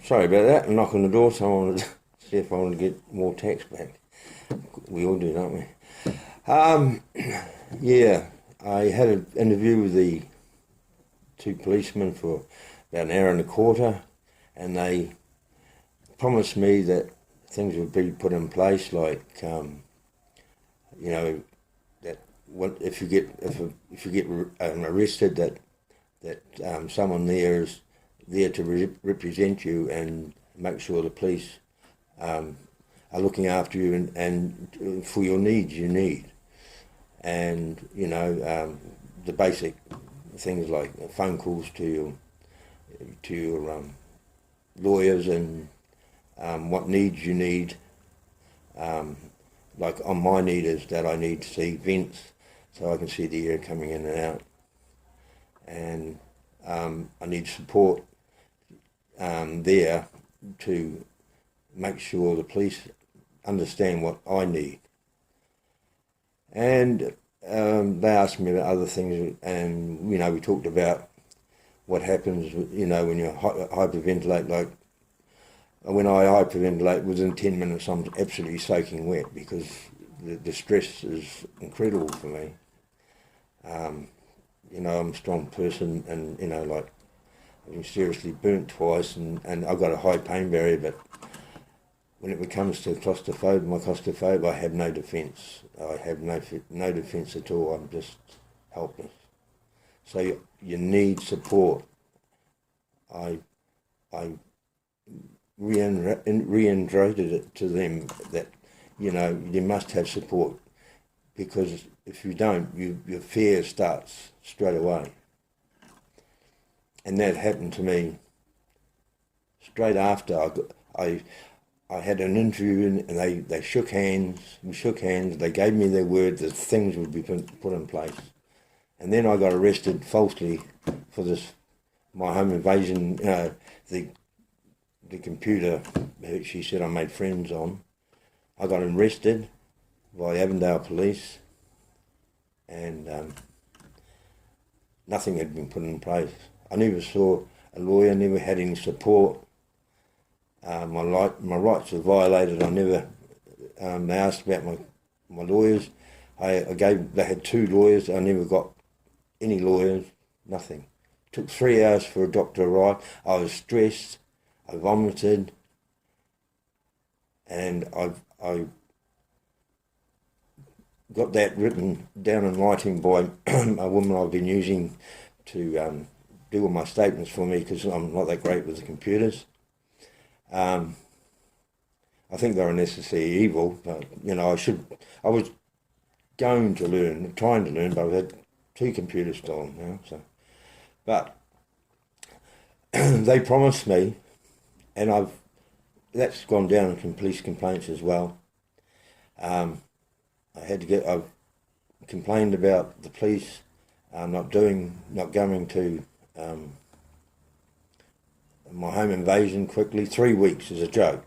Sorry about that. I'm knocking on the door. Someone wanted to see if I want to get more tax back. We all do, don't we? Yeah, I had an interview with the two policemen for about an hour and a quarter, and they promised me that things would be put in place, like you know, that if you get arrested, that someone there is there to represent you and make sure the police are looking after you and for your needs you need. And, the basic things like phone calls to your lawyers and what needs you need. Like on my need is that I need to see vents so I can see the air coming in and out. And I need support there to make sure the police understand what I need. And they asked me about other things, and we talked about what happens, when you hyperventilate. Like when I hyperventilate, within 10 minutes I'm absolutely soaking wet because the stress is incredible for me. I'm a strong person, and like I've been seriously burnt twice, and I've got a high pain barrier, but when it comes to claustrophobia, I have no defence. I have no defence at all. I'm just helpless. So you need support. I reiterated it to them that you must have support, because if you don't, your fear starts straight away. And that happened to me straight after I had an interview, and they shook hands. We shook hands. They gave me their word that things would be put in place. And then I got arrested falsely for my home invasion. The computer, she said I made friends on. I got arrested by Avondale Police, and nothing had been put in place. I never saw a lawyer, never had any support. My rights were violated. I never. They asked about my lawyers. They had 2 lawyers. I never got any lawyers. Nothing. It took 3 hours for a doctor to arrive. I was stressed. I vomited, and I got that written down in writing by a woman I've been using to do all my statements for me, because I'm not that great with the computers. I think they're a necessary evil, but I was trying to learn, but I've had 2 computers stolen now. So, but they promised me, and that's gone down in police complaints as well. I've complained about the police not going to my home invasion quickly. 3 weeks is a joke.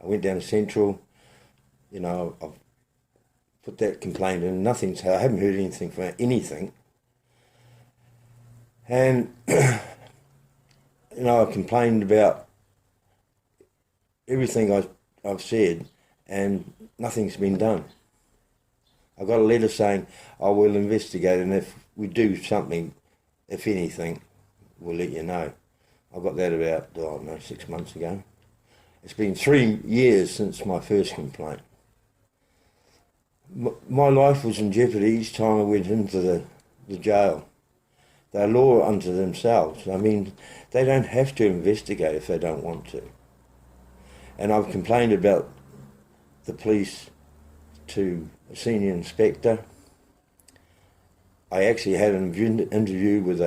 I went down to Central, I've put that complaint in, I haven't heard anything from anything. And, I complained about everything I've said, and nothing's been done. I got a letter saying, I will investigate, and if we do something, if anything, we'll let you know. I got that about, 6 months ago. It's been 3 years since my first complaint. My life was in jeopardy each time I went into the jail. They're law unto themselves. I mean, they don't have to investigate if they don't want to. And I've complained about the police to a senior inspector. I actually had an interview with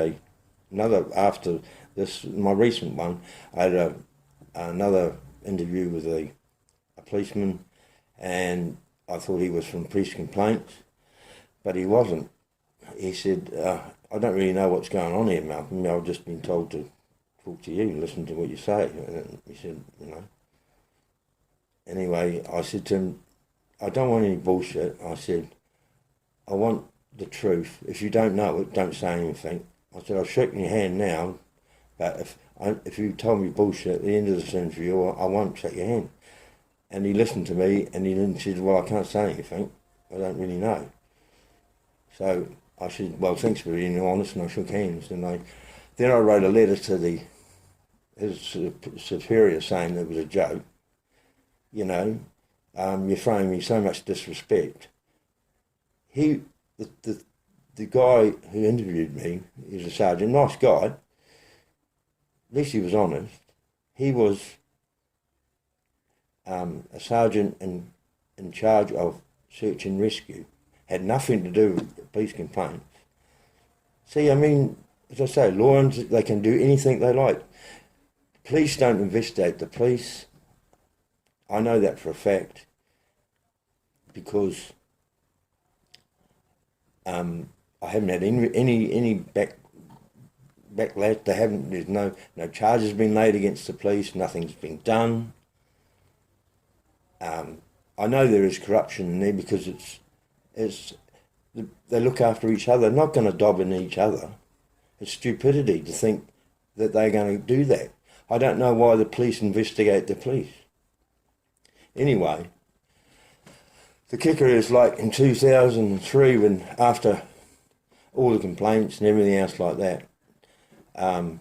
after this, my recent one, I had another interview with a policeman, and I thought he was from police complaints, but he wasn't. He said, I don't really know what's going on here, Malcolm. I've just been told to talk to you, listen to what you say. And he said, Anyway, I said to him, I don't want any bullshit. I said, I want the truth. If you don't know it, don't say anything. I said, I'll shake your hand now, but if if you told me bullshit at the end of this interview, I won't shake your hand. And he listened to me, and he then said, well, I can't say anything. I don't really know. So I said, well, thanks for being honest, and I shook hands. And then I wrote a letter to his superior saying it was a joke. You know, you're throwing me so much disrespect. The guy who interviewed me is a sergeant, nice guy. At least he was honest. He was a sergeant in charge of search and rescue. Had nothing to do with police complaints. See, I mean, as I say, lawyers, they can do anything they like. Police don't investigate. The police, I know that for a fact, because I haven't had any backlash. There's no charges been laid against the police. Nothing's been done. I know there is corruption in there because they look after each other. They're not going to dob in each other. It's stupidity to think that they're going to do that. I don't know why the police investigate the police. Anyway, the kicker is like in 2003, when after all the complaints and everything else like that, a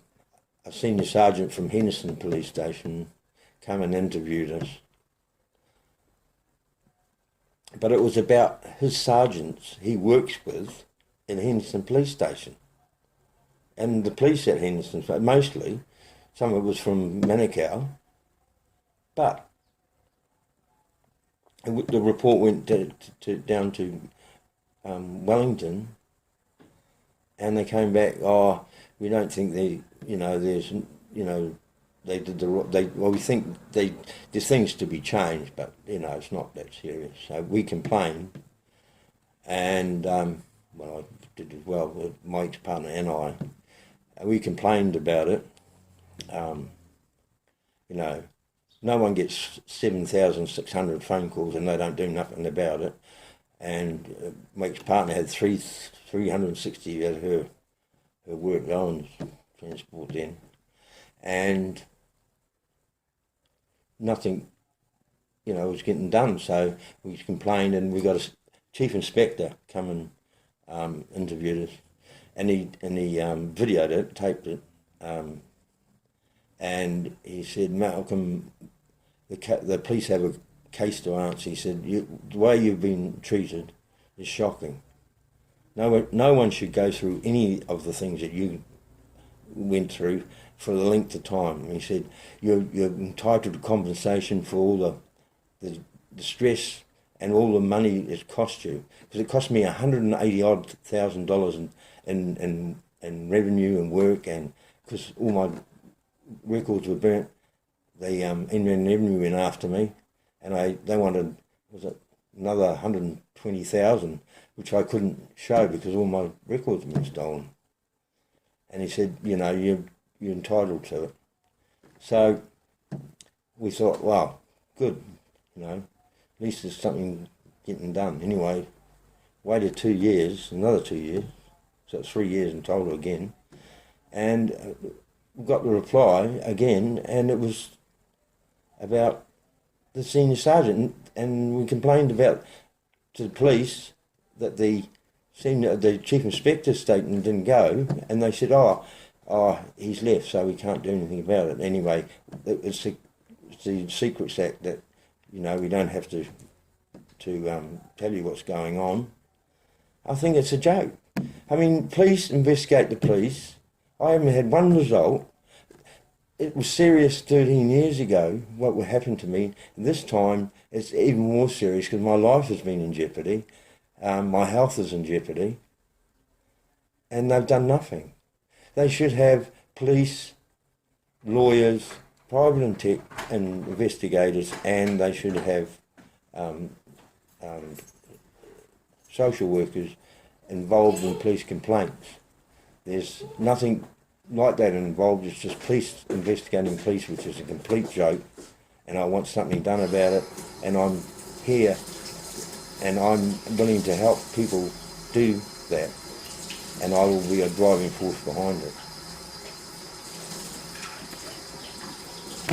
senior sergeant from Henderson Police Station came and interviewed us. But it was about his sergeants he works with in Henderson Police Station. And the police at Henderson, mostly, some of it was from Manukau, but the report went down to Wellington, and they came back, we don't think we think there's things to be changed, but, it's not that serious. So we complained, and, I did as well with my ex-partner and we complained about it. No one gets 7,600 phone calls and they don't do nothing about it. And my ex-partner had 360 at her work loans transport then. And nothing, was getting done. So we complained, and we got a chief inspector come and interviewed us. And he videoed it, taped it. And he said, Malcolm, the police have a case to answer. He said, the way you've been treated is shocking. No one should go through any of the things that you went through for the length of time. And he said, you're entitled to compensation for all the stress and all the money it cost you. Because it cost me $180,000 in revenue and work, and because all my records were burnt, the Inland Revenue went after me, and they wanted, another 120,000, which I couldn't show because all my records had been stolen. And he said, you're entitled to it. So we thought, wow, good, at least there's something getting done. Anyway, waited 2 years, another 2 years, so it's 3 years in total again, and we got the reply again, and it was about the senior sergeant, and we complained to the police that the chief inspector's statement didn't go, and they said, he's left, so we can't do anything about it. Anyway, it's the Secrets Act that, we don't have to tell you what's going on. I think it's a joke. I mean, police investigate the police. I haven't had one result. It was serious 13 years ago, what would happen to me. And this time, it's even more serious because my life has been in jeopardy. My health is in jeopardy. And they've done nothing. They should have police, lawyers, private and tech, and investigators, and they should have social workers involved in police complaints. There's nothing like that involved. It's just police investigating police, which is a complete joke, and I want something done about it, and I'm here and I'm willing to help people do that, and I will be a driving force behind it.